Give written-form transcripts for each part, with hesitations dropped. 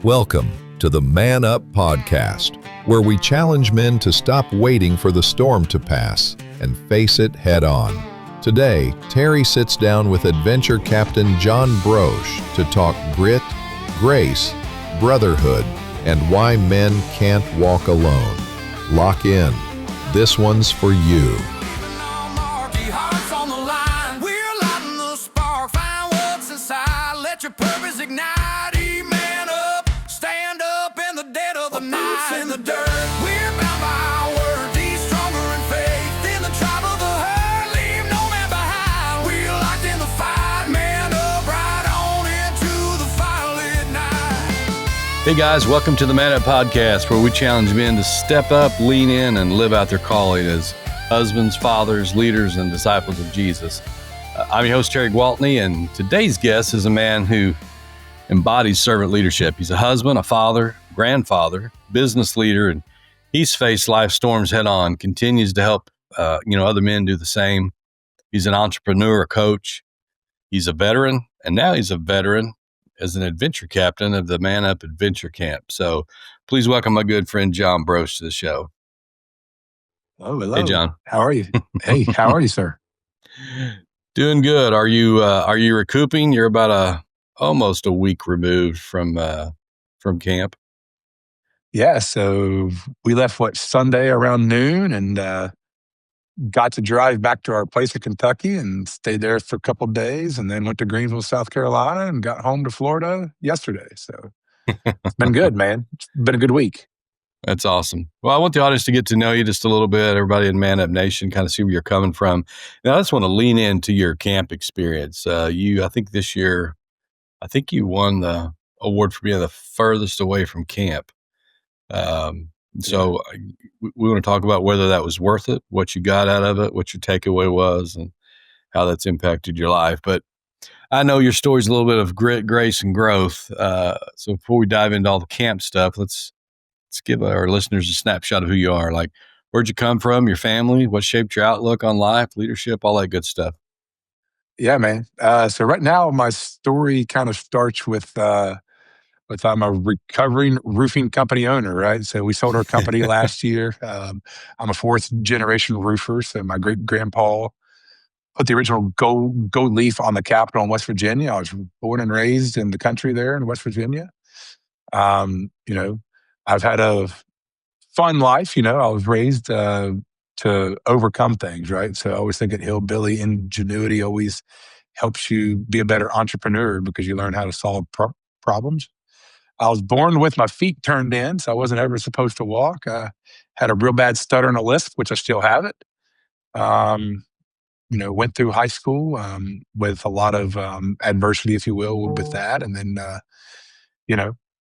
Welcome to the Man Up Podcast, where we challenge men to stop waiting for the storm to pass and face it head on. Today, Terry sits down with adventure captain Jon Broce to talk grit, grace, brotherhood, and why men can't walk alone. Lock in. This one's for you. Your purpose ignite, man up, stand up in the dead of the night, in the dirt. We're bound by our word, be stronger in faith, in the tribe of the herd, leave no man behind. We're locked in the fight, man up, right on into the firelit night. Hey guys, welcome to the Man Up Podcast, where we challenge men to step up, lean in, and live out their calling as husbands, fathers, leaders, and disciples of Jesus. I'm your host, Terry Gwaltney, and today's guest is a man who embodies servant leadership. He's a husband, a father, grandfather, business leader, and he's faced life storms head on, continues to help other men do the same. He's an entrepreneur, a coach. He's a veteran, and now he's a veteran as an adventure captain of the Man Up Adventure Camp. So please welcome my good friend, Jon Broce, to the show. Oh, hello. Hey, Jon. How are you? Hey, how are you, sir? Doing good. Are you recouping? You're about almost a week removed from camp. Yeah. So we left Sunday around noon, and got to drive back to our place in Kentucky and stayed there for a couple of days, and then went to Greenville, South Carolina, and got home to Florida yesterday. So it's been good, man. It's been a good week. That's awesome. Well, I want the audience to get to know you just a little bit, everybody in Man Up Nation, kind of see where you're coming from. Now, I just want to lean into your camp experience. I think this year, you won the award for being the furthest away from camp. So we want to talk about whether that was worth it, what you got out of it, what your takeaway was, and how that's impacted your life. But I know your story's a little bit of grit, grace, and growth. So before we dive into all the camp stuff, let's give our listeners a snapshot of who you are. Like, where'd you come from, your family, what shaped your outlook on life, leadership, all that good stuff. Yeah, man. So right now, my story kind of starts with I'm a recovering roofing company owner, right? So we sold our company last year. I'm a fourth generation roofer. So my great grandpa put the original gold leaf on the Capitol in West Virginia. I was born and raised in the country there in West Virginia. I've had a fun life. I was raised to overcome things, right? So I always think that hillbilly ingenuity always helps you be a better entrepreneur because you learn how to solve problems. I was born with my feet turned in, so I wasn't ever supposed to walk. I had a real bad stutter and a lisp, which I still have it. Went through high school with a lot of adversity, if you will, with that. And then,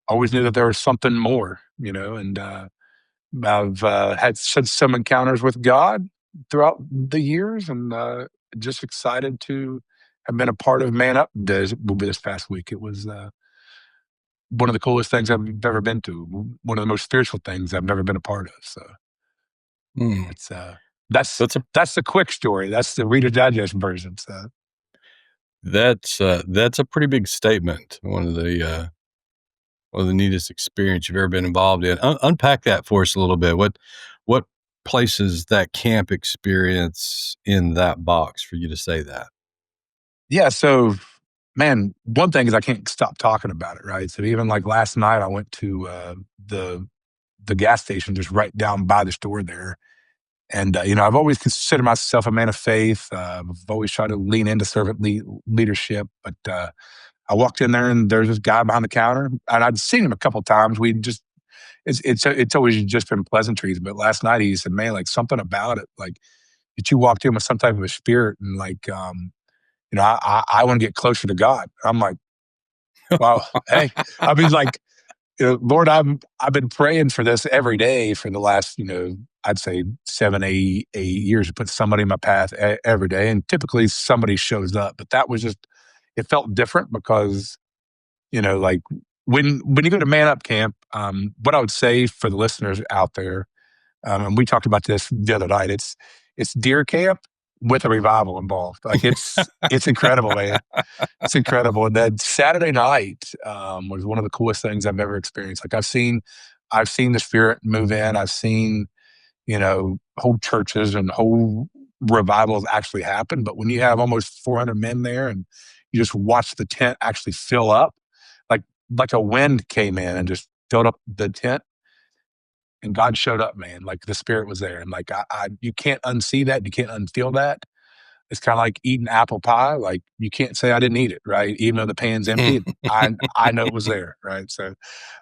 always knew that there was something more, and I've had some encounters with God throughout the years, and just excited to have been a part of Man Up Days. Will be this past week. It was one of the coolest things I've ever been to. One of the most spiritual things I've never been a part of. So it's that's the quick story. That's the Reader's Digest version. So that's a pretty big statement. One of the neatest experience you've ever been involved in. Unpack that for us a little bit. What places that camp experience in that box for you to say that? Yeah. So, man, one thing is I can't stop talking about it, right? So even like last night, I went to the gas station just right down by the store there. And, I've always considered myself a man of faith. I've always tried to lean into servant leadership. But I walked in there and there's this guy behind the counter, and I'd seen him a couple of times. It's always just been pleasantries. But last night he said, man, like something about it, like that you walked in with some type of a spirit and like, I want to get closer to God. I'm like, wow, hey, I mean, like, Lord, I've been praying for this every day for the last, I'd say 7, 8 years to put somebody in my path every day. And typically somebody shows up, but that was just, it felt different because, like when you go to Man Up Camp, what I would say for the listeners out there, and we talked about this the other night, it's deer camp, with a revival involved. Like it's incredible, man. It's incredible. And then Saturday night was one of the coolest things I've ever experienced. Like I've seen the Spirit move in. I've seen, whole churches and whole revivals actually happen. But when you have almost 400 men there and you just watch the tent actually fill up, like like a wind came in and just filled up the tent, and God showed up, man. Like the Spirit was there, and like you can't unsee that, you can't unfeel that. It's kind of like eating apple pie. Like you can't say I didn't eat it, right? Even though the pan's empty, I know it was there, right? So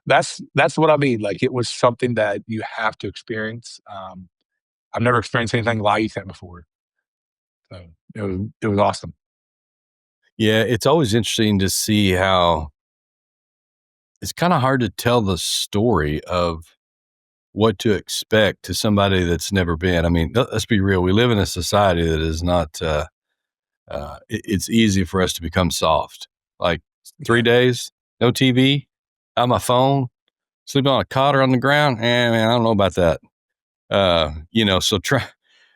that's what I mean. Like it was something that you have to experience. I've never experienced anything like that before, so it was awesome. Yeah, it's always interesting to see how it's kind of hard to tell the story of what to expect to somebody that's never been. I mean, let's be real. We live in a society that is not, it's easy for us to become soft. Like 3 days, no TV, on my phone, sleeping on a cot or on the ground. Man, I don't know about that.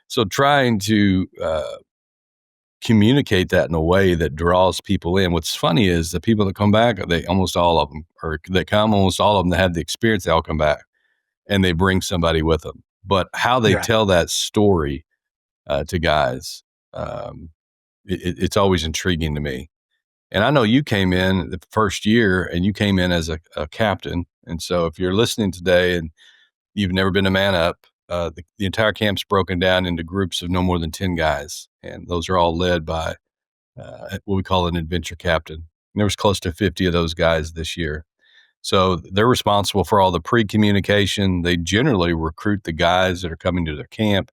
So trying to, communicate that in a way that draws people in. What's funny is the people that come back, almost all of them that have the experience, they all come back and they bring somebody with them. But how they Yeah, tell that story to guys, it's always intriguing to me. And I know you came in the first year and you came in as a captain. And so if you're listening today and you've never been a man up, the entire camp's broken down into groups of no more than 10 guys. And those are all led by what we call an adventure captain. And there was close to 50 of those guys this year. So they're responsible for all the pre-communication. They generally recruit the guys that are coming to their camp.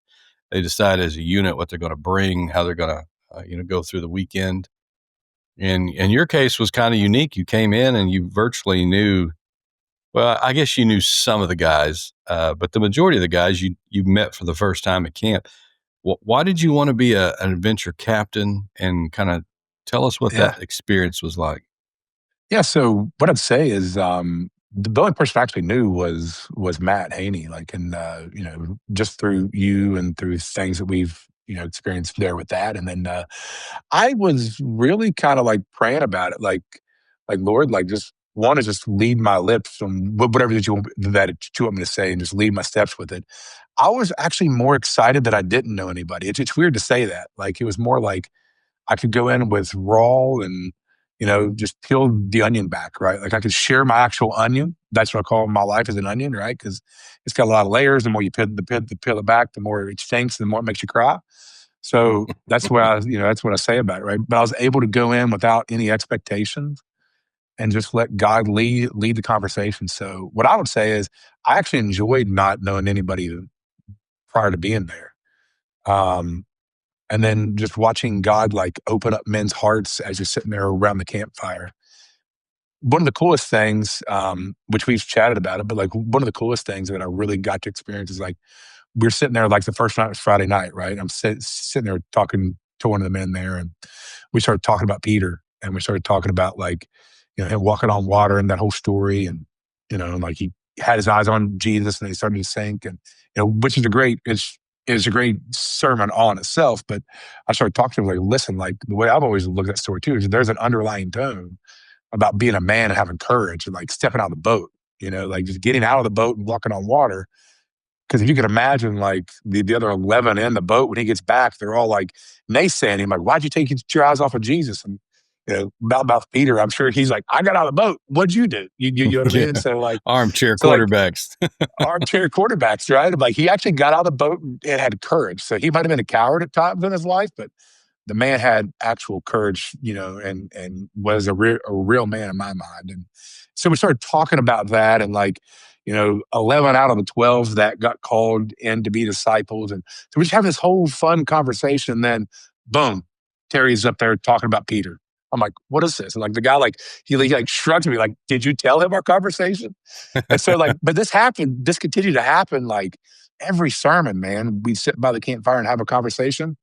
They decide as a unit what they're going to bring, how they're going to, go through the weekend. And your case was kind of unique. You came in and you virtually knew. Well, I guess you knew some of the guys, but the majority of the guys you met for the first time at camp. Why did you want to be an adventure captain? And kind of tell us what yeah. that experience was like. Yeah, so what I'd say is, the only person I actually knew was Matt Haney, like, and, just through you and through things that we've, experienced there with that, and then, I was really kinda, like, praying about it, like, "Lord, like, just wanna just lead my lips on whatever that you want me to say and just lead my steps with it." I was actually more excited that I didn't know anybody. It's weird to say that, like, it was more like I could go in with raw and, just peel the onion back, right? Like I could share my actual onion. That's what I call my life as an onion, right? Because it's got a lot of layers. The more you peel it back, the more it stinks, the more it makes you cry. So that's what I say about it, right? But I was able to go in without any expectations and just let God lead the conversation. So what I would say is I actually enjoyed not knowing anybody prior to being there. Um, and then just watching God like open up men's hearts as you're sitting there around the campfire. One of the coolest things, which we've chatted about it, but like one of the coolest things that I really got to experience is like we're sitting there like the first night was Friday night, right? I'm sitting there talking to one of the men there, and we started talking about Peter, and we started talking about like him walking on water and that whole story, and like he had his eyes on Jesus and he started to sink, and which is it's a great sermon all in itself. But I started talking to him like, listen, like the way I've always looked at that story too is there's an underlying tone about being a man and having courage and like stepping out of the boat, like just getting out of the boat and walking on water. Because if you can imagine, like the other 11 in the boat when he gets back, they're all like naysaying him, like, "Why'd you take your eyes off of Jesus?" And about Peter, I'm sure he's like, "I got out of the boat. What'd you do?" You know what I mean? Yeah. So like, Armchair so like quarterbacks. armchair quarterbacks, right? Like he actually got out of the boat and had courage. So he might have been a coward at times in his life, but the man had actual courage, and was a real man in my mind. And so we started talking about that, and like, 11 out of the 12 that got called in to be disciples. And so we just have this whole fun conversation. And then boom, Terry's up there talking about Peter. I'm like, what is this? And like the guy, like, he like shrugged me, like, did you tell him our conversation? And so like, but this continued to happen like every sermon, man. We'd sit by the campfire and have a conversation.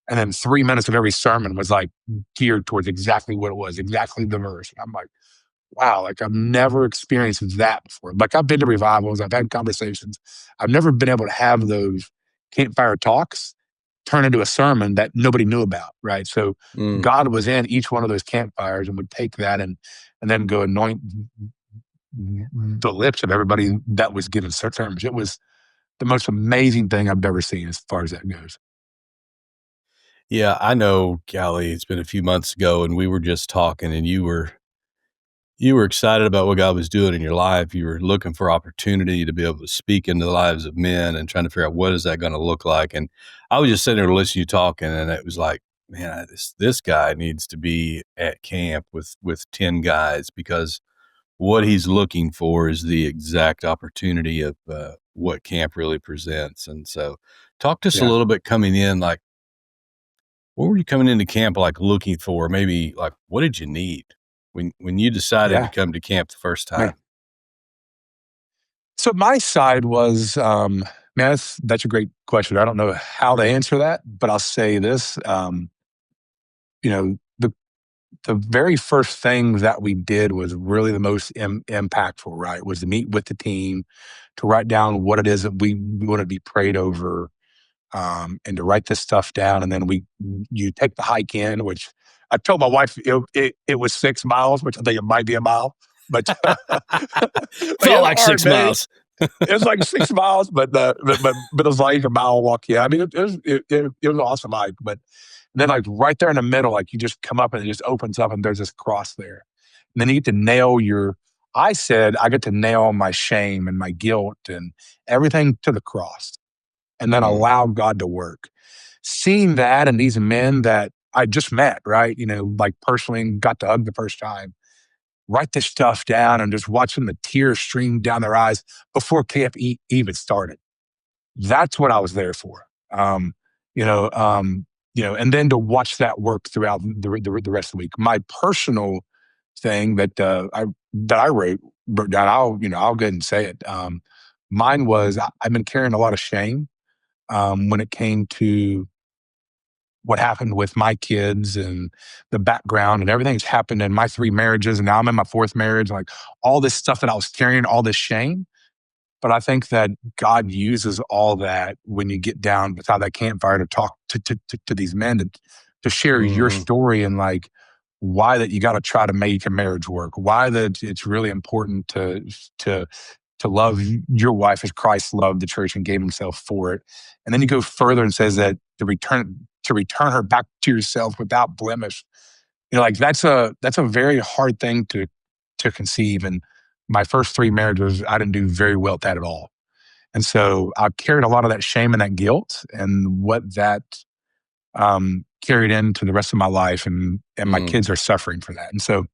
And then 3 minutes of every sermon was like geared towards exactly what it was, exactly the verse. And I'm like, wow, like I've never experienced that before. Like I've been to revivals, I've had conversations. I've never been able to have those campfire talks turn into a sermon that nobody knew about, right? So Mm. God was in each one of those campfires and would take that and then go anoint the lips of everybody that was given sermons. It was the most amazing thing I've ever seen as far as that goes. Yeah, I know, golly, it's been a few months ago and we were just talking and you were excited about what God was doing in your life. You were looking for opportunity to be able to speak into the lives of men and trying to figure out what is that going to look like. And I was just sitting there listening to you talking, and it was like, man, this guy needs to be at camp with 10 guys, because what he's looking for is the exact opportunity of what camp really presents. And so, talk to us a Yeah. little bit coming in, like, what were you coming into camp like looking for? Maybe like, what did you need when you decided to Yeah. come to camp the first Man. time? So my side was, man, that's a great question. I don't know how to answer that, but I'll say this. You know, the very first thing that we did was really the most impactful, right? Was to meet with the team, to write down what it is that we want to be prayed over, and to write this stuff down. And then you take the hike in, which I told my wife it was 6 miles, which I think it might be a mile, but it was Felt a like hard 6 day. miles. It was like 6 miles, but it was like a mile walk. Yeah, I mean, it was an awesome hike. But then, like right there in the middle, like you just come up and it just opens up, and there's this cross there. And then you get to nail your. I said I get to nail my shame and my guilt and everything to the cross, and then Mm, allow God to work. Seeing that and these men that I just met, right? Like personally, got to hug the first time, write this stuff down and just watching the tears stream down their eyes before camp even started. That's what I was there for. Um, you know, and then to watch that work throughout the rest of the week. My personal thing that I wrote down, I'll go ahead and say it. Mine was I've been carrying a lot of shame when it came to what happened with my kids and the background and everything that's happened in my 3 marriages. And now I'm in my 4th marriage, like all this stuff that I was carrying, all this shame. But I think that God uses all that when you get down beside that campfire to talk to these men to share your mhm, story and like why that you got to try to make a marriage work, why that it's really important to to love your wife as Christ loved the church and gave himself for it. And then you go further and says that to return her back to yourself without blemish. Like that's a very hard thing to conceive. And my first 3 marriages, I didn't do very well at that at all. And so I carried a lot of that shame and that guilt and what that carried into the rest of my life. And my mm, kids are suffering for that. And so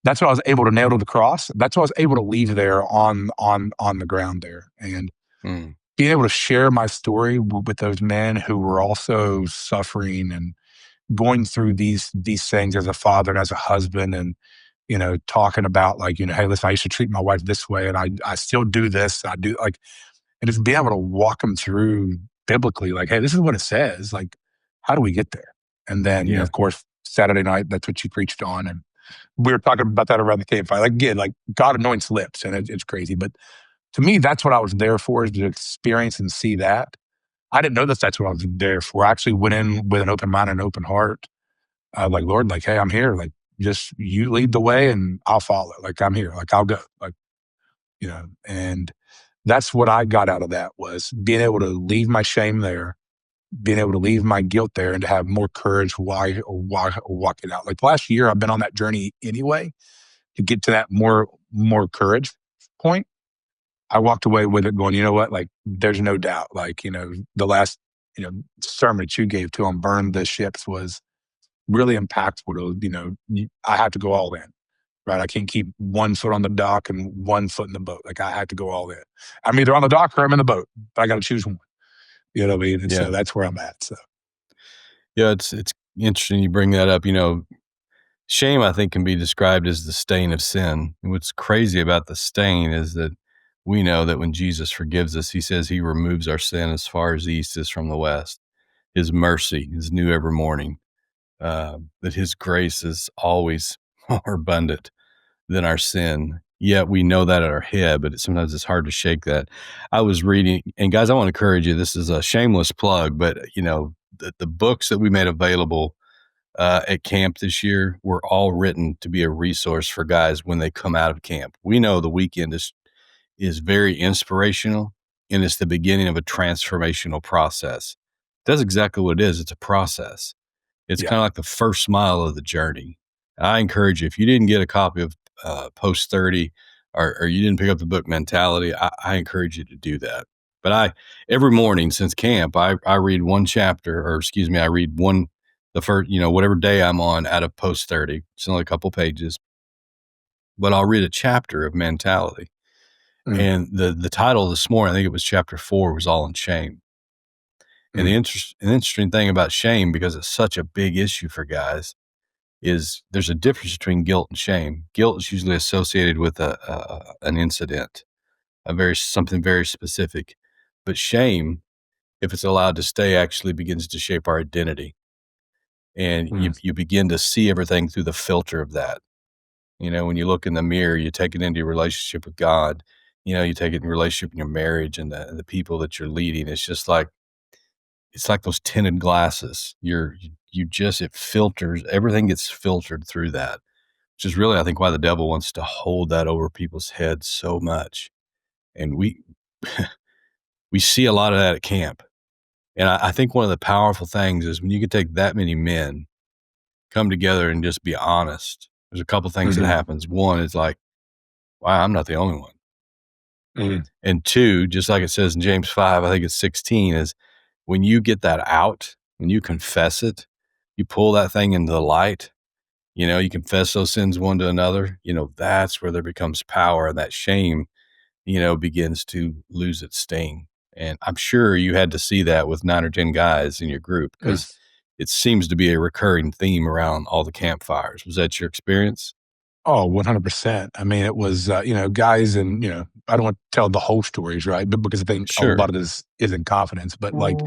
that's what I was able to nail to the cross. That's what I was able to leave there on the ground there. And mm. being able to share my story with those men who were also suffering and going through these things as a father and as a husband, and talking about like, hey, listen, I used to treat my wife this way, and I still do this. I do like, and just being able to walk them through biblically, like, hey, this is what it says. Like, how do we get there? And then, Yeah. of course, Saturday night, that's what you preached on, and we were talking about that around the campfire. Like again, like God anoints lips, and it's crazy. But to me, that's what I was there for, is to experience and see that. I didn't know that that's what I was there for. I actually went in with an open mind and an open heart. Like, Lord, like, hey, I'm here. Like, just you lead the way and I'll follow. Like, I'm here. Like, I'll go. Like, and that's what I got out of that, was being able to leave my shame there, being able to leave my guilt there, and to have more courage why walk it out. Like last year, I've been on that journey anyway to get to that more courage point. I walked away with it going, you know what? Like, there's no doubt. Like, the last, sermon that you gave to them, Burn the Ships, was really impactful to, I have to go all in, right? I can't keep one foot on the dock and one foot in the boat. Like, I have to go all in. I'm either on the dock or I'm in the boat, but I got to choose one. You know what I mean? And Yeah. so that's where I'm at. So, Yeah, it's interesting you bring that up. Shame, I think, can be described as the stain of sin. And what's crazy about the stain is that we know that when Jesus forgives us, he says he removes our sin as far as the east is from the west. His mercy is new every morning, that his grace is always more abundant than our sin. Yet we know that at our head, but sometimes it's hard to shake that. I was reading, and guys, I want to encourage you. This is a shameless plug, but the books that we made available at camp this year were all written to be a resource for guys when they come out of camp. We know the weekend is very inspirational, and it's the beginning of a transformational process. That's exactly what it is. It's a process. It's Yeah. kind of like the first mile of the journey. I encourage you, if you didn't get a copy of Post 30 or you didn't pick up the book Mentality, I encourage you to do that. But every morning since camp, I read one chapter, or excuse me, I read the first, whatever day I'm on out of Post 30. It's only a couple pages, but I'll read a chapter of Mentality. Mm. And the title this morning, I think it was chapter 4, was all on shame. And an interesting thing about shame, because it's such a big issue for guys, is there's a difference between guilt and shame. Guilt is usually associated with an incident, something very specific. But shame, if it's allowed to stay, actually begins to shape our identity. And you begin to see everything through the filter of that. When you look in the mirror, you take it into your relationship with God. You take it in relationship in your marriage and the people that you're leading. It's like those tinted glasses. It filters, everything gets filtered through that, which is really, I think, why the devil wants to hold that over people's heads so much. And we see a lot of that at camp. And I think one of the powerful things is when you can take that many men, come together and just be honest. There's a couple things that happens. One is like, wow, I'm not the only one. And two, just like it says in James 5, I think it's 16, is when you get that out, when you confess it, you pull that thing into the light, you confess those sins one to another, that's where there becomes power, and that shame, begins to lose its sting. And I'm sure you had to see that with 9 or 10 guys in your group, because it seems to be a recurring theme around all the campfires. Was that your experience? Oh, 100%. I mean, it was, guys, and, I don't want to tell the whole stories, right? But because I think a Sure. lot of this is in confidence, but like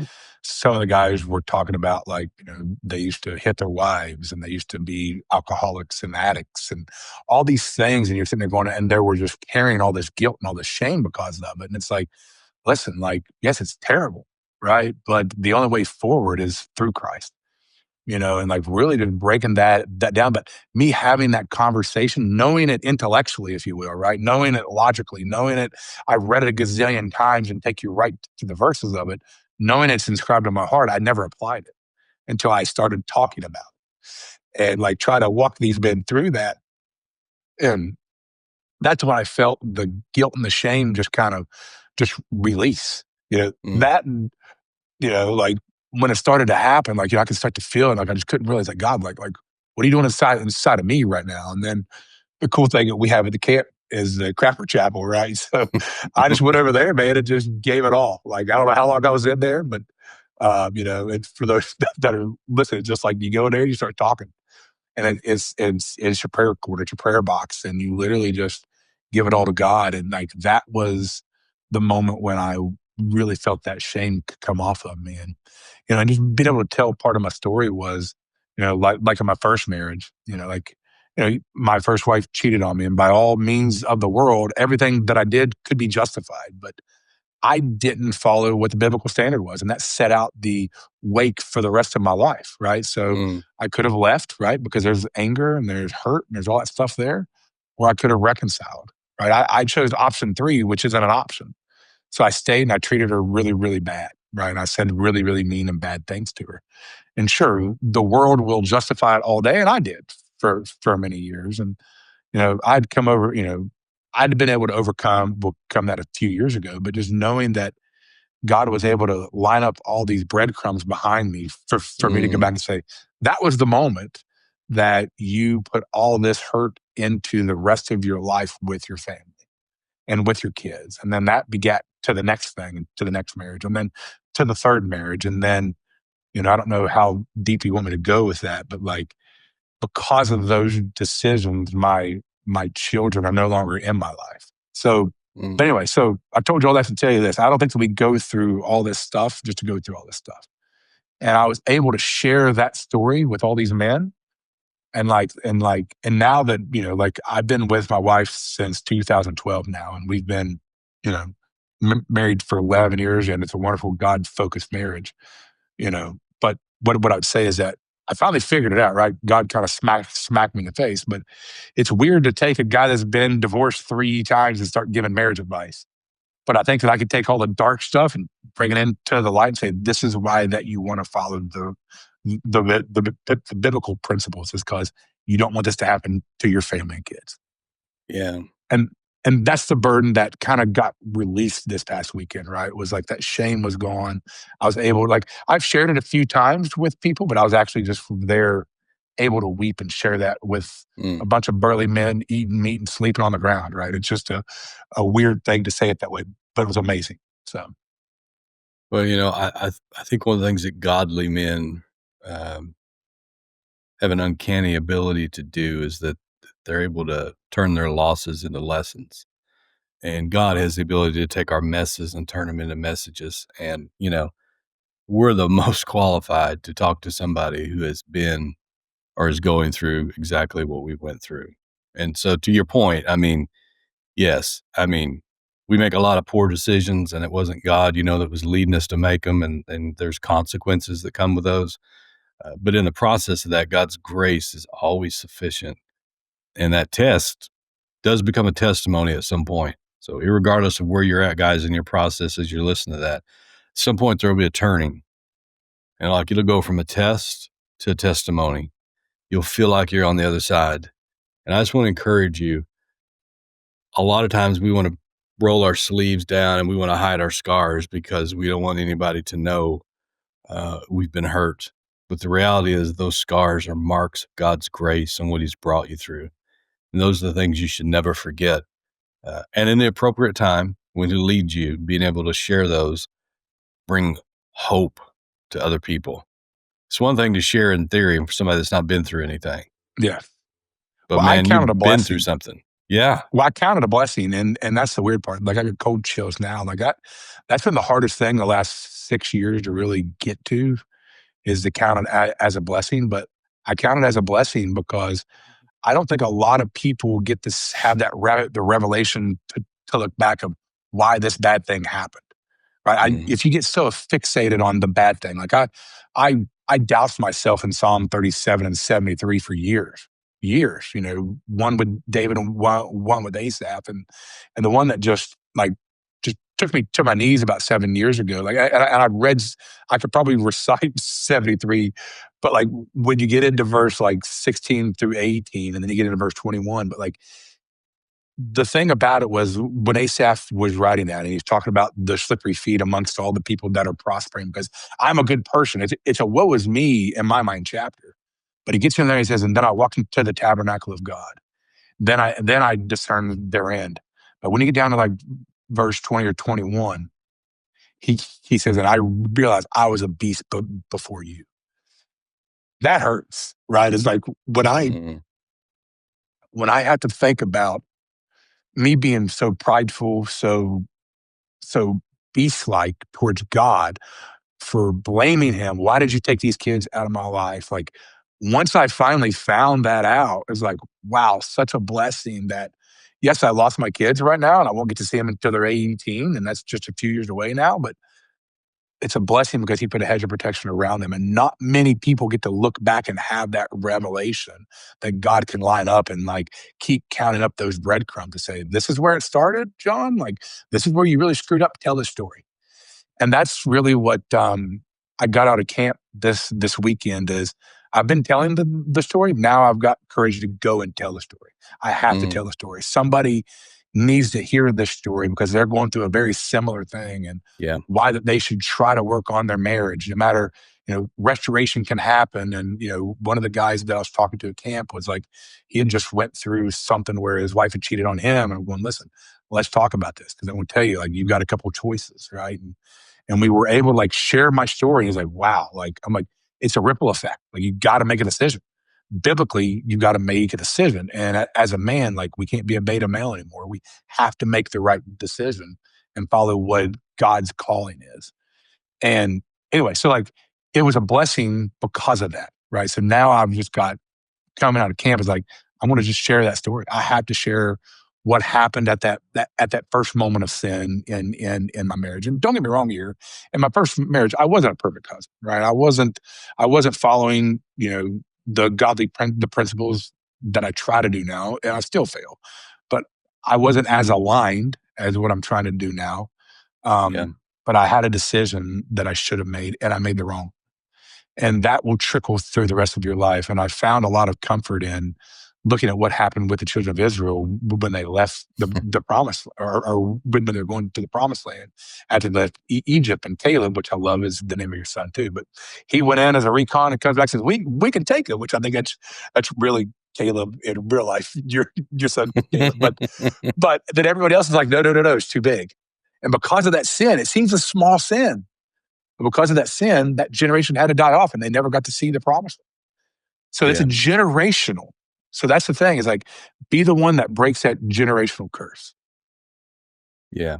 some of the guys were talking about, like, they used to hit their wives and they used to be alcoholics and addicts and all these things. And you're sitting there going, and they were just carrying all this guilt and all this shame because of it. And it's like, listen, like, yes, it's terrible, right? But the only way forward is through Christ. And like really just breaking that down. But me having that conversation, knowing it intellectually, if you will, right? Knowing it logically, knowing it, I've read it a gazillion times and take you right to the verses of it, knowing it's inscribed in my heart, I never applied it until I started talking about it and like try to walk these men through that. And that's when I felt the guilt and the shame just kind of just release, that, and, like, when it started to happen, like, I could start to feel it. Like, I just couldn't realize, like, God, like, what are you doing inside of me right now? And then the cool thing that we have at the camp is the Cracker Chapel, right? So I just went over there, man, and just gave it all. Like, I don't know how long I was in there, but, and for those that are listening, just like you go in there, you start talking. And it's your prayer cord, it's your prayer box, and you literally just give it all to God. And like that was the moment when I really felt that shame come off of me. And just being able to tell part of my story was, like in my first marriage, my first wife cheated on me, and by all means of the world, everything that I did could be justified, but I didn't follow what the biblical standard was. And that set out the wake for the rest of my life, right? So I could have left, right? Because there's anger and there's hurt and there's all that stuff there. Or I could have reconciled, right? I chose option 3, which isn't an option. So I stayed and I treated her really, really bad, right? And I said really, really mean and bad things to her. And sure, the world will justify it all day. And I did for many years. And, I'd come over, I'd been able to overcome that a few years ago, but just knowing that God was able to line up all these breadcrumbs behind me for me to go back and say, that was the moment that you put all this hurt into the rest of your life with your family and with your kids. And then that begat to the next thing, and to the next marriage, and then to the third marriage. And then, I don't know how deep you want me to go with that, but like, because of those decisions, my children are no longer in my life. So, but anyway, so I told you all that to tell you this. I don't think that we go through all this stuff just to go through all this stuff. And I was able to share that story with all these men. And now that, like I've been with my wife since 2012 now, and we've been, married for 11 years, and it's a wonderful God-focused marriage, but what I would say is that I finally figured it out, right? God kind of smacked me in the face, but it's weird to take a guy that's been divorced 3 times and start giving marriage advice. But I think that I could take all the dark stuff and bring it into the light and say, this is why that you want to follow the biblical principles, is because you don't want this to happen to your family and kids. Yeah. And and that's the burden that kind of got released this past weekend, right? It was like that shame was gone. I was able, like, I've shared it a few times with people, but I was actually just there able to weep and share that with Mm. a bunch of burly men eating meat and sleeping on the ground, right? It's just a weird thing to say it that way, but it was amazing. So, Well, I think one of the things that godly men um, have an uncanny ability to do is that they're able to turn their losses into lessons. And God has the ability to take our messes and turn them into messages. And, we're the most qualified to talk to somebody who has been or is going through exactly what we went through. And so, to your point, yes, we make a lot of poor decisions, and it wasn't God, that was leading us to make them. And there's consequences that come with those. But in the process of that, God's grace is always sufficient. And that test does become a testimony at some point. So irregardless of where you're at, guys, in your process as you're listening to that, at some point there will be a turning. And like it'll go from a test to a testimony. You'll feel like you're on the other side. And I just want to encourage you. A lot of times we want to roll our sleeves down and we want to hide our scars because we don't want anybody to know we've been hurt. But the reality is those scars are marks of God's grace and what he's brought you through. And those are the things you should never forget. And in the appropriate time, when he leads you, being able to share those, bring hope to other people. It's one thing to share in theory for somebody that's not been through anything. yeah. But Well, I man, counted a you've been blessing. through something. Yeah. Well, I count it a blessing, and that's the weird part. Like, I get cold chills now. Like, that's been the hardest thing the last 6 years to really get to, is to count it as a blessing. But I count it as a blessing because I don't think a lot of people get to have that the revelation to look back of why this bad thing happened. Right? If you get so fixated on the bad thing, like I doused myself in Psalm 37 and 73 for years. One with David and one with Asaph, and the one that just took me to my knees about 7 years ago. Like, I read, I could probably recite 73, but like when you get into verse like 16 through 18, and then you get into verse 21, but like the thing about it was when Asaph was writing that, and he's talking about the slippery feet amongst all the people that are prospering, because I'm a good person. It's a woe is me in my mind chapter. But he gets in there and he says, and then I walked into the tabernacle of God. Then I discerned their end. But when you get down to like verse 20 or 21, he says, and I realized I was a beast before you. That hurts, right? It's like when I have to think about me being so prideful, so beast-like towards God for blaming him. Why did you take these kids out of my life? Like, once I finally found that out, it was like, wow, such a blessing that, yes, I lost my kids right now and I won't get to see them until they're 18, and that's just a few years away now, but it's a blessing because he put a hedge of protection around them. And not many people get to look back and have that revelation that God can line up and like keep counting up those breadcrumbs to say, this is where it started, John. Like, this is where you really screwed up. Tell the story. And that's really what I got out of camp this weekend is I've been telling the story. Now I've got courage to go and tell the story. I have to tell the story. Somebody needs to hear this story because they're going through a very similar thing, and why that they should try to work on their marriage. No matter, restoration can happen. And, one of the guys that I was talking to at camp was like, he had just went through something where his wife had cheated on him, and I'm going, listen, let's talk about this. Cause I want to tell you, like, you've got a couple choices, right? And we were able to like share my story. He's like, wow. Like, I'm like, it's a ripple effect. Like, you got to make a decision. Biblically, you got to make a decision. And as a man, like, we can't be a beta male anymore. We have to make the right decision and follow what God's calling is. And anyway, so like, it was a blessing because of that, right? So now I've just got coming out of camp is like, I want to just share that story. I have to share what happened at that first moment of sin in my marriage. And don't get me wrong here, in my first marriage, I wasn't a perfect husband, right? I wasn't following, the the principles that I try to do now, and I still fail. But I wasn't as aligned as what I'm trying to do now. Yeah. But I had a decision that I should have made, and I made the wrong. And that will trickle through the rest of your life. And I found a lot of comfort in looking at what happened with the children of Israel when they left the promise, or when they're going to the promised land after they left Egypt. And Caleb, which I love, is the name of your son too. But he went in as a recon and comes back and says, we can take it, which I think that's really Caleb in real life, your son Caleb. But then everybody else is like, no, it's too big. And because of that sin, it seems a small sin. But because of that sin, that generation had to die off and they never got to see the promise. So it's a generational. So that's the thing, is like, be the one that breaks that generational curse. Yeah.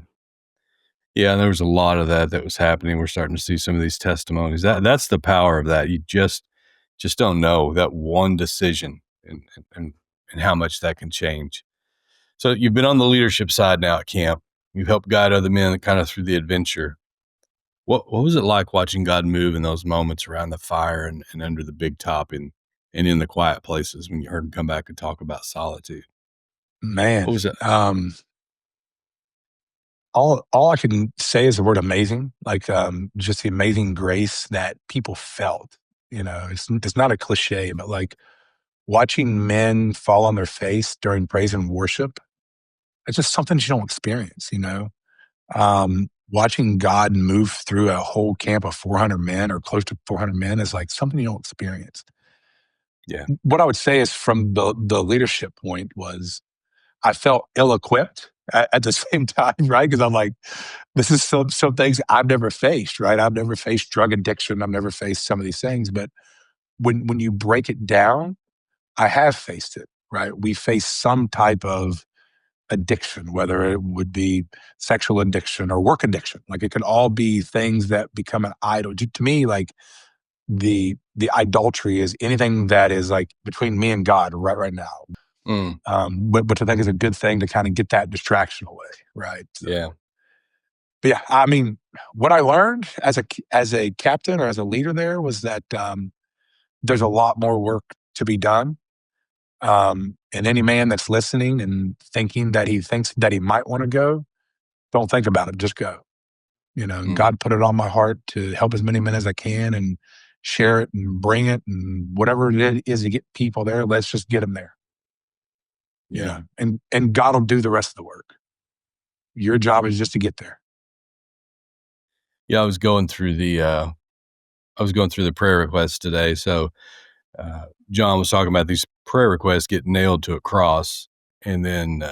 Yeah. And there was a lot of that was happening. We're starting to see some of these testimonies. That's the power of that. You just don't know that one decision and how much that can change. So you've been on the leadership side now at camp. You've helped guide other men kind of through the adventure. What was it like watching God move in those moments around the fire and under the big top and in the quiet places when you heard him come back and talk about solitude? Man, What was it? all I can say is the word amazing. Like, just the amazing grace that people felt. It's not a cliche, but like watching men fall on their face during praise and worship, it's just something you don't experience. Watching God move through a whole camp of 400 men or close to 400 men is like something you don't experience. Yeah. What I would say is, from the leadership point, was I felt ill-equipped at the same time, right? Because I'm like, this is some things I've never faced, right? I've never faced drug addiction. I've never faced some of these things. But when you break it down, I have faced it, right? We face some type of addiction, whether it would be sexual addiction or work addiction. Like, it could all be things that become an idol. To me, like, the idolatry is anything that is like between me and God right now. But I think it's a good thing to kind of get that distraction away, right? So, Yeah. but yeah, I mean, what I learned as a captain or as a leader there was that there's a lot more work to be done. And any man that's listening and thinking that he thinks that he might want to go, don't think about it. Just go. God put it on my heart to help as many men as I can and share it and bring it, and whatever it is to get people there, let's just get them there. Yeah. And God will do the rest of the work. Your job is just to get there. Yeah. I was going through the prayer requests today. So, John was talking about these prayer requests get nailed to a cross, and then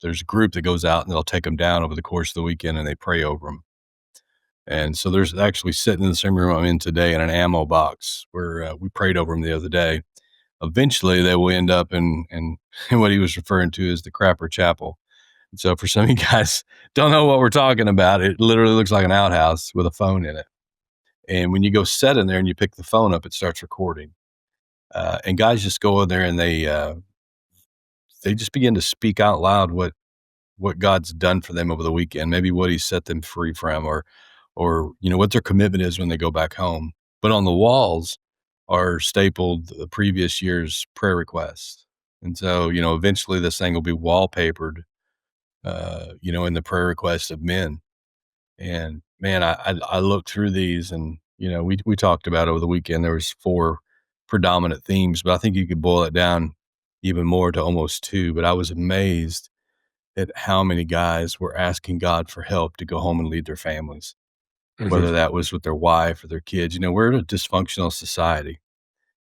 there's a group that goes out and they'll take them down over the course of the weekend and they pray over them. And so there's actually, sitting in the same room I'm in today, in an ammo box where we prayed over them the other day. Eventually they will end up in what he was referring to as the Crapper Chapel. And so for some of you guys don't know what we're talking about, it literally looks like an outhouse with a phone in it. And when you go set in there and you pick the phone up, it starts recording. And guys just go in there and they just begin to speak out loud what God's done for them over the weekend, maybe what he set them free from, or what their commitment is when they go back home. But on the walls are stapled the previous year's prayer requests. And so, eventually this thing will be wallpapered, in the prayer requests of men. And man, I looked through these, and, we talked about over the weekend, there was 4 predominant themes, but I think you could boil it down even more to almost 2. But I was amazed at how many guys were asking God for help to go home and lead their families, whether that was with their wife or their kids. We're in a dysfunctional society.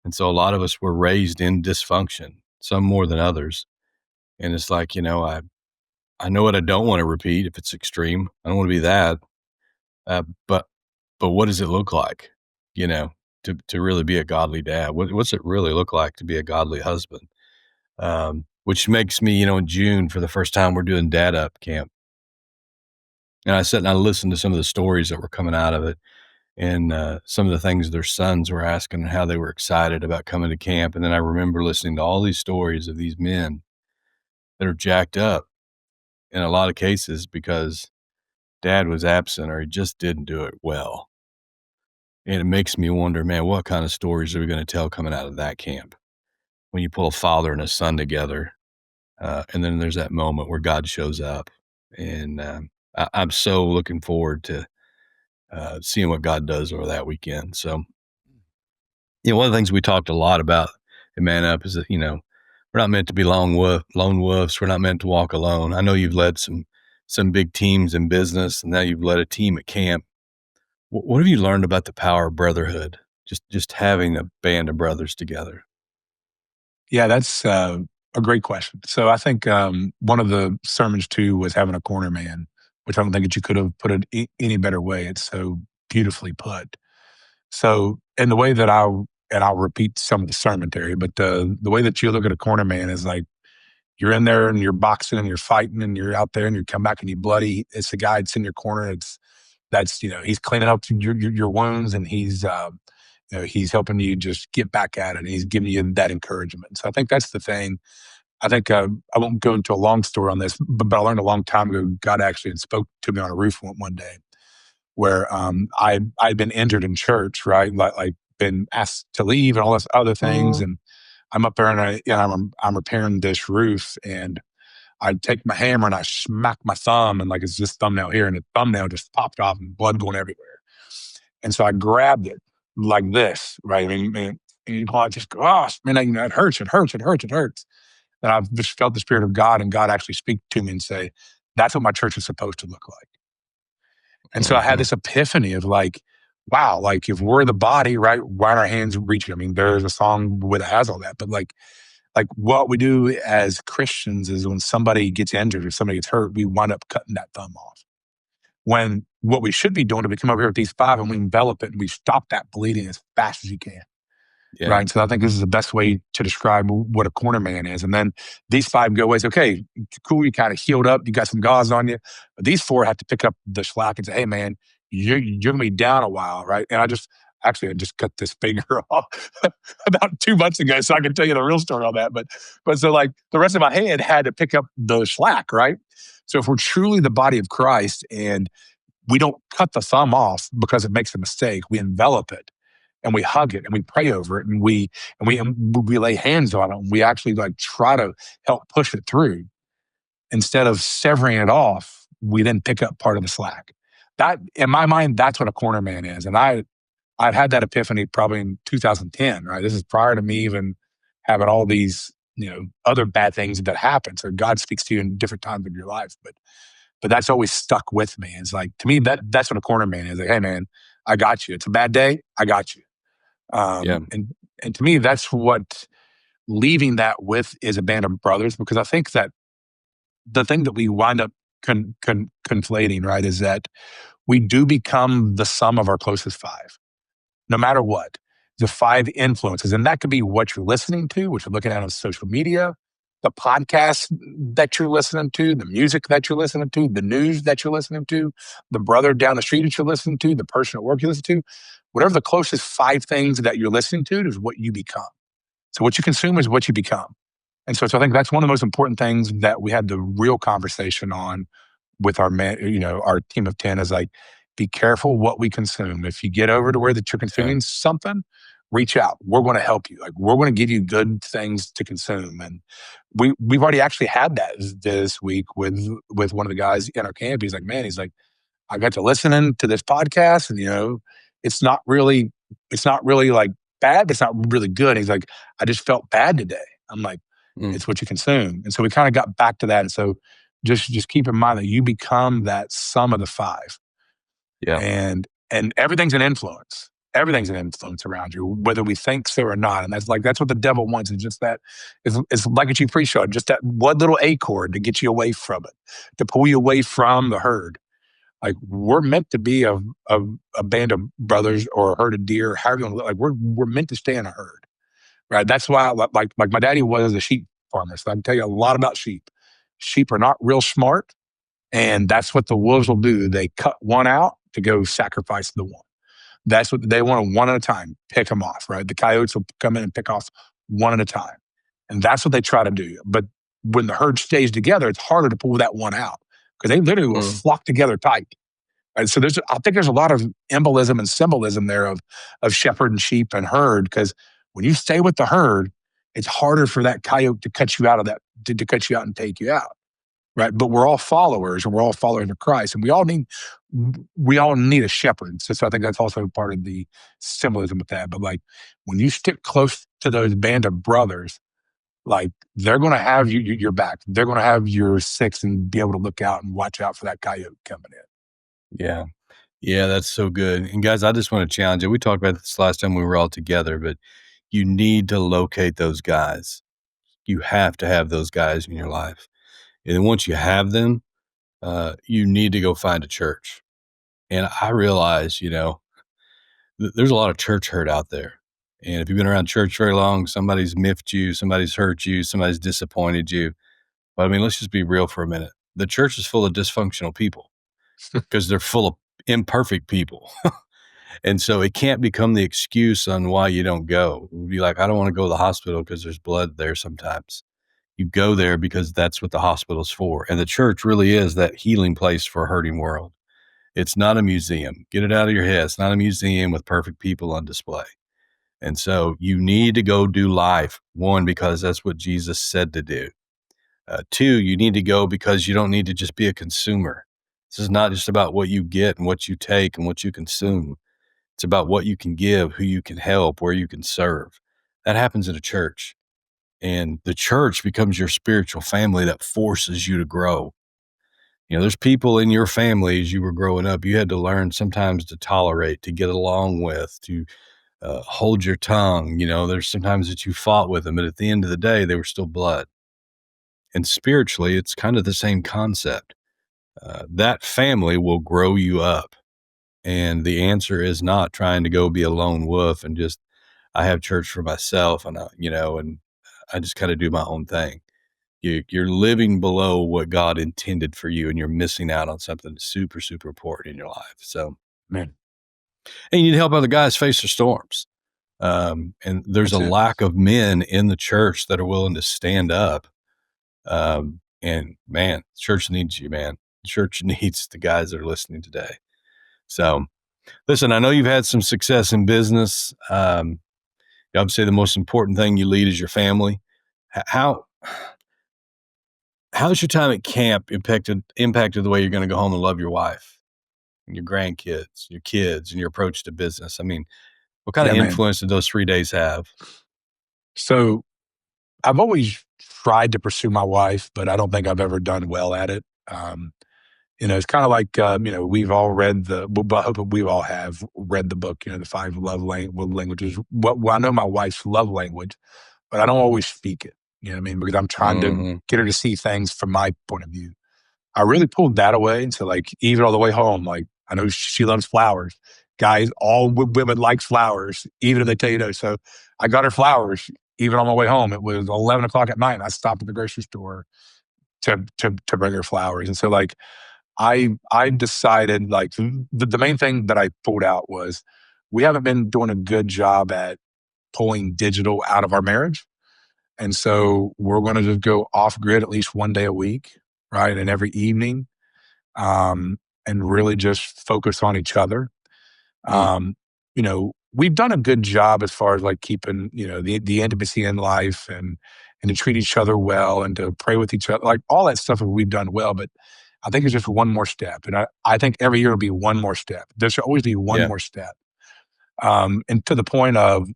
And so a lot of us were raised in dysfunction, some more than others. And it's like, I know what I don't want to repeat if it's extreme. I don't want to be that. But what does it look like, to really be a godly dad? What's it really look like to be a godly husband? Which makes me, in June, for the first time, we're doing Dad Up Camp. And I sat and I listened to some of the stories that were coming out of it, and some of the things their sons were asking and how they were excited about coming to camp. And then I remember listening to all these stories of these men that are jacked up in a lot of cases because dad was absent or he just didn't do it well. And it makes me wonder, man, what kind of stories are we going to tell coming out of that camp when you pull a father and a son together? And then there's that moment where God shows up. And I'm so looking forward to seeing what God does over that weekend. So, one of the things we talked a lot about in Man Up is that, we're not meant to be lone wolves. We're not meant to walk alone. I know you've led some big teams in business, and now you've led a team at camp. What have you learned about the power of brotherhood? Just having a band of brothers together. Yeah, that's a great question. So I think one of the sermons too was having a corner man, which I don't think that you could have put it any better way. It's so beautifully put. So, and the way that I'll repeat some of the sermonary, but the way that you look at a corner man is like you're in there and you're boxing and you're fighting and you're out there and you come back and you bloody. It's the guy that's in your corner. He's cleaning up your wounds and he's helping you just get back at it and he's giving you that encouragement. So I think that's the thing. I think I won't go into a long story on this, but I learned a long time ago, God actually had spoke to me on a roof one day where I'd been injured in church, right? Like been asked to leave and all this other things. And I'm up there and I'm repairing this roof and I take my hammer and I smack my thumb and like it's this thumbnail here and the thumbnail just popped off and blood going everywhere. And so I grabbed it like this, right? I mean, and I just go, oh, man, it hurts. And I've just felt the Spirit of God and God actually speak to me and say, that's what my church is supposed to look like. And so I had this epiphany of like, wow, like if we're the body, right, why aren't our hands reaching? I mean, there's a song that has all that, but like what we do as Christians is when somebody gets injured or somebody gets hurt, we wind up cutting that thumb off. When what we should be doing is we come over here with these 5 and we envelop it and we stop that bleeding as fast as you can. Yeah. Right. So I think this is the best way to describe what a corner man is. And then these 5 go away. Okay, cool. You kind of healed up. You got some gauze on you. But these 4 have to pick up the slack and say, hey, man, you're going to be down a while. Right. And I just cut this finger off about 2 months ago. So I can tell you the real story on that. But so like the rest of my hand had to pick up the slack. Right. So if we're truly the body of Christ and we don't cut the thumb off because it makes a mistake, we envelop it. And we hug it and we pray over it and we lay hands on it. And we actually like try to help push it through. Instead of severing it off, we then pick up part of the slack. That, in my mind, that's what a corner man is. And I've had that epiphany probably in 2010, right? This is prior to me even having all these, other bad things that happen. So God speaks to you in different times of your life. But that's always stuck with me. It's like, to me, that's what a corner man is. Like, hey man, I got you. It's a bad day. I got you. And to me, that's what leaving that with is a band of brothers, because I think that the thing that we wind up conflating, right, is that we do become the sum of our closest 5, no matter what. The 5 influences, and that could be what you're listening to, what you're looking at on social media, the podcast that you're listening to, the music that you're listening to, the news that you're listening to, the brother down the street that you're listening to, the person at work you listen to. Whatever the closest 5 things that you're listening to is what you become. So what you consume is what you become. And so I think that's one of the most important things that we had the real conversation on with our our team of 10 is like, be careful what we consume. If you get over to where that you're consuming something, reach out. We're going to help you. Like, we're going to give you good things to consume. And we've already actually had that this week with one of the guys in our camp. He's like, I got to listening to this podcast and, it's not really like bad, but it's not really good. He's like, I just felt bad today. I'm like, it's what you consume. And so we kind of got back to that. And so just keep in mind that you become that sum of the 5. Yeah. And everything's an influence. Everything's an influence around you, whether we think so or not. And that's what the devil wants. Is just that, it's like what you pre-showed, just that one little acorn to get you away from it, to pull you away from the herd. Like, we're meant to be a band of brothers or a herd of deer, however you want to look. Like, we're meant to stay in a herd, right? That's why, like my daddy was a sheep farmer, so I can tell you a lot about sheep. Sheep are not real smart, and that's what the wolves will do. They cut one out to go sacrifice the one. That's what they want, one at a time, pick them off, right? The coyotes will come in and pick off one at a time. And that's what they try to do. But when the herd stays together, it's harder to pull that one out because they literally will flock together tight. And so I think there's a lot of embolism and symbolism there of shepherd and sheep and herd, because when you stay with the herd, it's harder for that coyote to cut you out of that, to cut you out and take you out. Right. But we're all followers, and we're all followers of Christ, and we all need a shepherd. So I think that's also part of the symbolism with that. But like when you stick close to those band of brothers, like they're going to have your back. They're going to have your six and be able to look out and watch out for that coyote coming in. Yeah. Yeah, that's so good. And guys, I just want to challenge you. We talked about this last time we were all together, but you need to locate those guys. You have to have those guys in your life. And then once you have them, you need to go find a church. And I realize, there's a lot of church hurt out there. And if you've been around church very long, somebody's miffed you, somebody's hurt you, somebody's disappointed you. But I mean, let's just be real for a minute. The church is full of dysfunctional people because they're full of imperfect people. And so it can't become the excuse on why you don't go. You'd be like, I don't want to go to the hospital because there's blood there sometimes. You go there because that's what the hospital's for. And the church really is that healing place for a hurting world. It's not a museum. Get it out of your head. It's not a museum with perfect people on display. And so you need to go do life. One, because that's what Jesus said to do. Two, you need to go because you don't need to just be a consumer. This is not just about what you get and what you take and what you consume. It's about what you can give, who you can help, where you can serve. That happens in a church. And the church becomes your spiritual family that forces you to grow. There's people in your family as you were growing up, you had to learn sometimes to tolerate, to get along with, to hold your tongue. There's sometimes that you fought with them, but at the end of the day, they were still blood. And spiritually, it's kind of the same concept. That family will grow you up. And the answer is not trying to go be a lone wolf and just, I have church for myself and I just kind of do my own thing. You're living below what God intended for you, and you're missing out on something super, super important in your life. So, Man. And you need to help other guys face their storms. And there's a lack of men in the church that are willing to stand up. And man, church needs you, man. Church needs the guys that are listening today. So listen, I know you've had some success in business. I would say the most important thing you lead is your family. How's your time at camp impacted the way you're going to go home and love your wife and your grandkids, your kids, and your approach to business? I mean, what kind of influence did those 3 days have? So I've always tried to pursue my wife, but I don't think I've ever done well at it. It's kind of like, we've all read I hope we all have read the book, the 5 love languages. Well, I know my wife's love language, but I don't always speak it. You know what I mean? Because I'm trying to get her to see things from my point of view. I really pulled that away. And so like, even all the way home, like I know she loves flowers. Guys, all women like flowers, even if they tell you no. So I got her flowers, even on my way home. It was 11 o'clock at night. And I stopped at the grocery store to bring her flowers. And so like, I decided like the main thing that I pulled out was we haven't been doing a good job at pulling digital out of our marriage. And so we're going to just go off grid at least one day a week, right? And every evening, and really just focus on each other. We've done a good job as far as like keeping, the intimacy in life and to treat each other well and to pray with each other, like all that stuff we've done well. But I think it's just one more step. And I think every year will be one more step. There should always be one more step. And to the point of,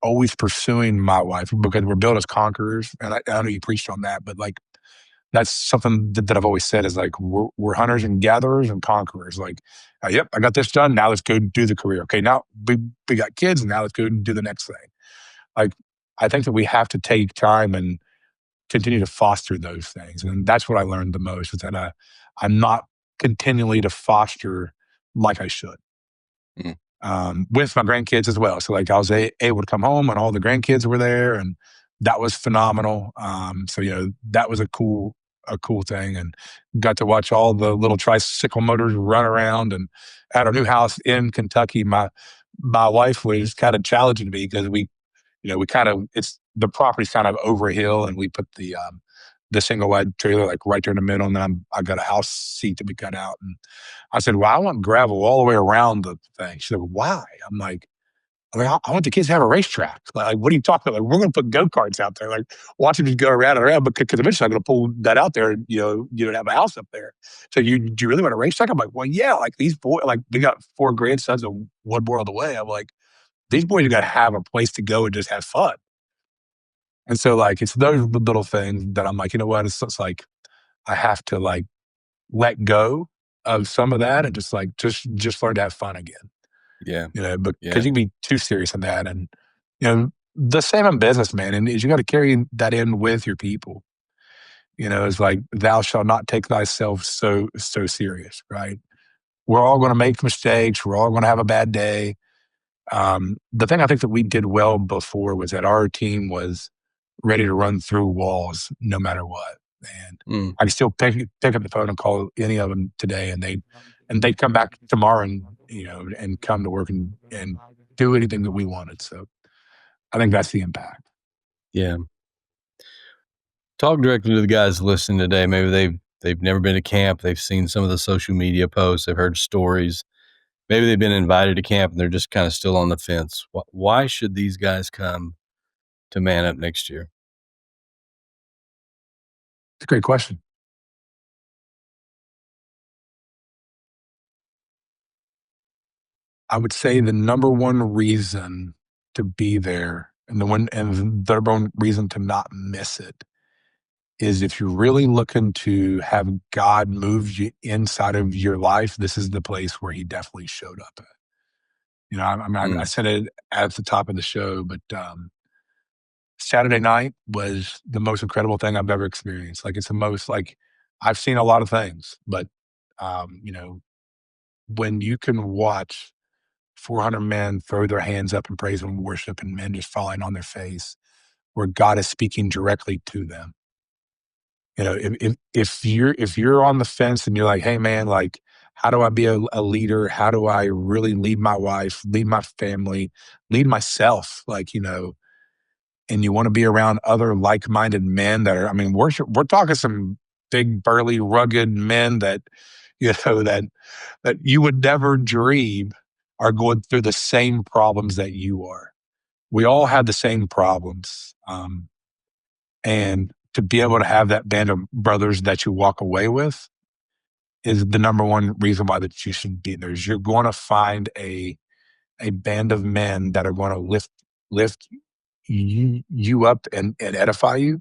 always pursuing my wife because we're built as conquerors. And I know you preached on that, but like, that's something that I've always said is like, we're hunters and gatherers and conquerors. Like, yep, I got this done. Now let's go do the career. Okay, now we got kids and now let's go do the next thing. Like, I think that we have to take time and continue to foster those things. And that's what I learned the most is that I'm not continually to foster like I should. With my grandkids as well. So like I was able to come home and all the grandkids were there and that was phenomenal. So, that was a cool thing and got to watch all the little tricycle motors run around. And at our new house in Kentucky, my wife was kind of challenging me because we kind of, the property's kind of over a hill and we put the the single wide trailer, like right there in the middle. And then I got a house seat that we cut out. And I said, well, I want gravel all the way around the thing. She said, why? I'm like, I want the kids to have a racetrack. Like, what are you talking about? Like, we're going to put go-karts out there. Like, watch them just go around and around because eventually I'm going to pull that out there and, you don't have a house up there. So do you really want a racetrack? I'm like, well, yeah, like these boys, like we got 4 grandsons and one more on the way. I'm like, these boys got to have a place to go and just have fun. And so like, it's those little things that I'm like, you know what? It's like, I have to like let go of some of that and just learn to have fun again. Yeah. Because Yeah. you can be too serious in that. And, the same in business, man. And you got to carry that in with your people. It's like, thou shalt not take thyself so serious, right? We're all going to make mistakes. We're all going to have a bad day. The thing I think that we did well before was that our team was ready to run through walls no matter what. And I can still pick up the phone and call any of them today, and they'd come back tomorrow and come to work and do anything that we wanted. So I think that's the impact. Yeah. Talk directly to the guys listening today. Maybe they've never been to camp. They've seen some of the social media posts. They've heard stories. Maybe they've been invited to camp and they're just kind of still on the fence. Why should these guys come to Man Up next year? It's a great question. I would say the number one reason to be there and the number one reason to not miss it is if you're really looking to have God move you inside of your life, this is the place where he definitely showed up at. I said it at the top of the show, but Saturday night was the most incredible thing I've ever experienced. Like, it's the most, like, I've seen a lot of things, but, when you can watch 400 men throw their hands up in praise and worship and men just falling on their face where God is speaking directly to them. If you're on the fence and you're like, hey man, like, how do I be a leader? How do I really lead my wife, lead my family, lead myself? And you want to be around other like-minded men that are, we're talking some big, burly, rugged men that, that you would never dream are going through the same problems that you are. We all have the same problems. And to be able to have that band of brothers that you walk away with is the number one reason why that you should be there. Is you're going to find a band of men that are going to lift you up and edify you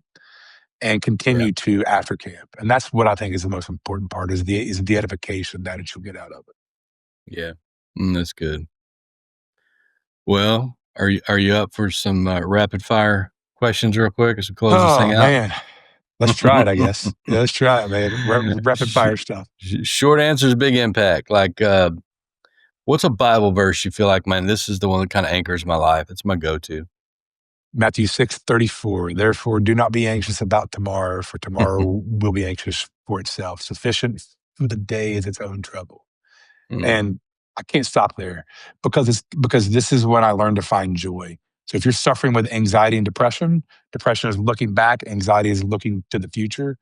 and continue to after camp. And that's what I think is the most important part is the edification that you'll get out of it. Yeah. That's good. Well, are you up for some rapid fire questions real quick as we close this thing out? Man. Let's try it, I guess. Yeah, let's try it, man. Rapid fire stuff. Short answers, big impact. Like, what's a Bible verse you feel like, man, this is the one that kind of anchors my life? It's my go-to. Matthew 6:34. Therefore, do not be anxious about tomorrow, for tomorrow will be anxious for itself. Sufficient for the day is its own trouble. And I can't stop there because this is when I learned to find joy. So if you're suffering with anxiety and depression is looking back, anxiety is looking to the future.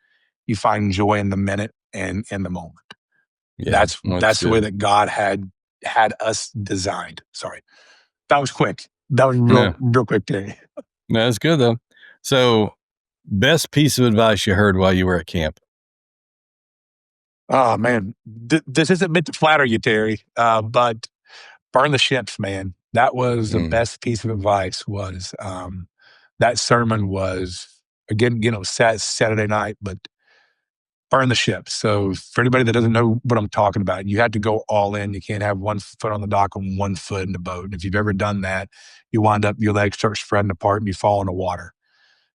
You find joy in the minute and in the moment. Yeah, that's the way that God had us designed. Sorry, that was quick. That was real quick, Terry. No, that's good though. So, best piece of advice you heard while you were at camp? Oh man, this isn't meant to flatter you, Terry, but burn the ships, man. That was the best piece of advice. Was that sermon was again, Saturday night, but burn the ships. So for anybody that doesn't know what I'm talking about, you had to go all in. You can't have one foot on the dock and one foot in the boat. And if you've ever done that, you wind up your legs start spreading apart and you fall in the water.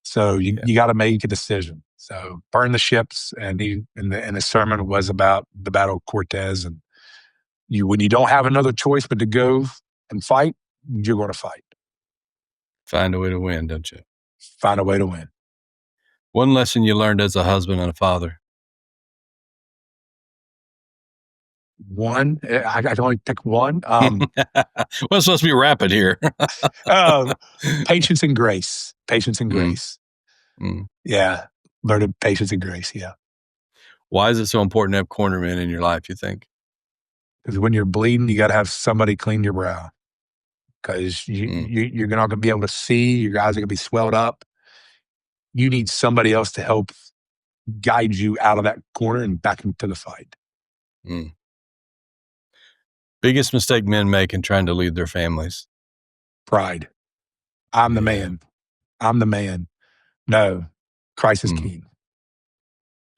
So you got to make a decision. So burn the ships, and the sermon was about the Battle of Cortez. And when you don't have another choice but to go and fight, you're going to fight. Find a way to win, don't you? Find a way to win. One lesson you learned as a husband and a father? One, I can only pick one. Well, it's supposed to be rapid here. Patience and grace. Patience and grace. Yeah. Learning patience and grace, yeah. Why is it so important to have cornermen in your life, you think? Because when you're bleeding, you got to have somebody clean your brow. Because Mm, you're not going to be able to see. Your eyes are going to be swelled up. You need somebody else to help guide you out of that corner and back into the fight. mm. Biggest mistake men make in trying to lead their families? Pride. I'm the Yeah. man. I'm the man. No, Christ is Mm, king.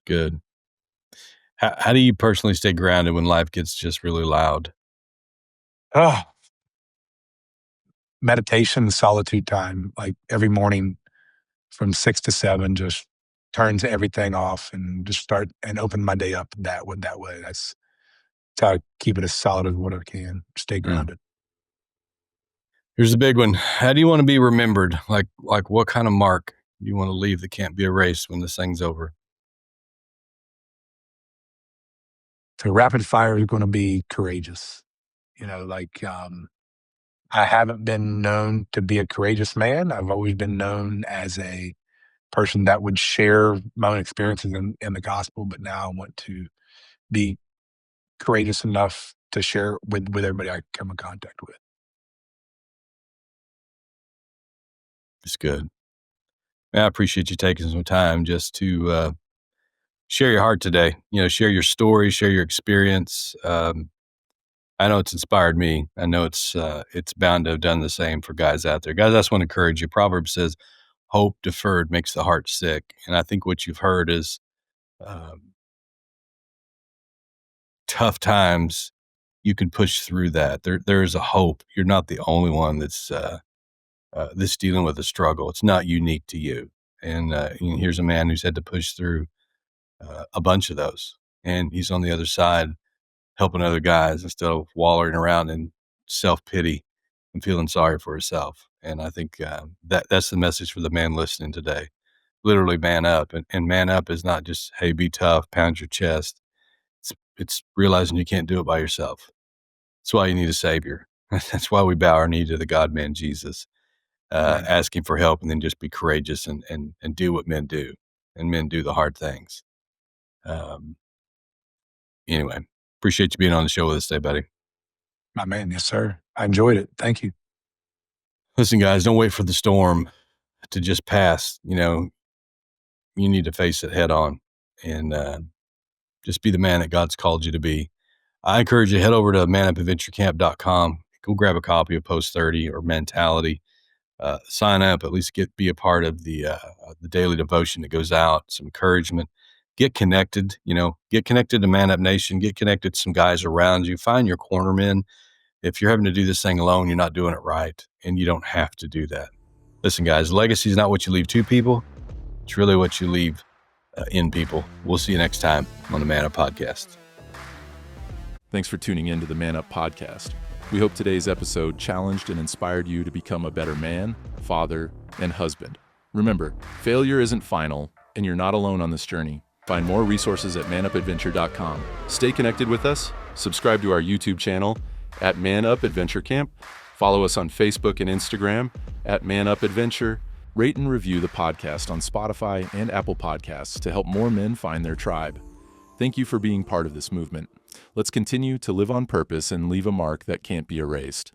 good. How do you personally stay grounded when life gets just really loud? Oh, meditation, solitude time, like every morning from 6 to 7, just turns everything off and just start and open my day up that way. That's how I keep it as solid as what I can. Stay Mm. grounded. Here's the big one. How do you want to be remembered? Like what kind of mark do you want to leave that can't be erased when this thing's over? So rapid fire is going to be courageous. I haven't been known to be a courageous man. I've always been known as a person that would share my own experiences in the gospel, but now I want to be courageous enough to share with everybody I come in contact with. It's good. I appreciate you taking some time just to share your heart today. Share your story, share your experience. I know it's inspired me. I know it's bound to have done the same for guys out there. Guys, I just want to encourage you. Proverbs says, "Hope deferred makes the heart sick," and I think what you've heard is um, tough times. You can push through that. There is a hope. You're not the only one that's dealing with a struggle. It's not unique to you. And here's a man who's had to push through a bunch of those, and he's on the other side helping other guys instead of wallowing around in self-pity and feeling sorry for himself. And I think that's the message for the man listening today. Literally man up. And man up is not just, hey, be tough, pound your chest. It's realizing you can't do it by yourself. That's why you need a savior. That's why we bow our knee to the God-man Jesus, Amen. asking for help, and then just be courageous and do what men do. And men do the hard things. Um, anyway, appreciate you being on the show with us today, buddy. My man, yes, sir. I enjoyed it. Thank you. Listen, guys, don't wait for the storm to just pass. You need to face it head on and just be the man that God's called you to be. I encourage you to head over to manupadventurecamp.com. Go grab a copy of Post 30 or Mentality. Sign up, at least be a part of the daily devotion that goes out, some encouragement. Get connected, get connected to Man Up Nation, get connected to some guys around you. Find your cornermen. If you're having to do this thing alone, you're not doing it right, and you don't have to do that. Listen, guys, legacy is not what you leave to people. It's really what you leave in people. We'll see you next time on the Man Up Podcast. Thanks for tuning in to the Man Up Podcast. We hope today's episode challenged and inspired you to become a better man, father, and husband. Remember, failure isn't final, and you're not alone on this journey. Find more resources at manupadventure.com. Stay connected with us, subscribe to our YouTube channel at Man Up Adventure Camp, follow us on Facebook and Instagram at Man Up Adventure, rate and review the podcast on Spotify and Apple Podcasts to help more men find their tribe. Thank you for being part of this movement. Let's continue to live on purpose and leave a mark that can't be erased.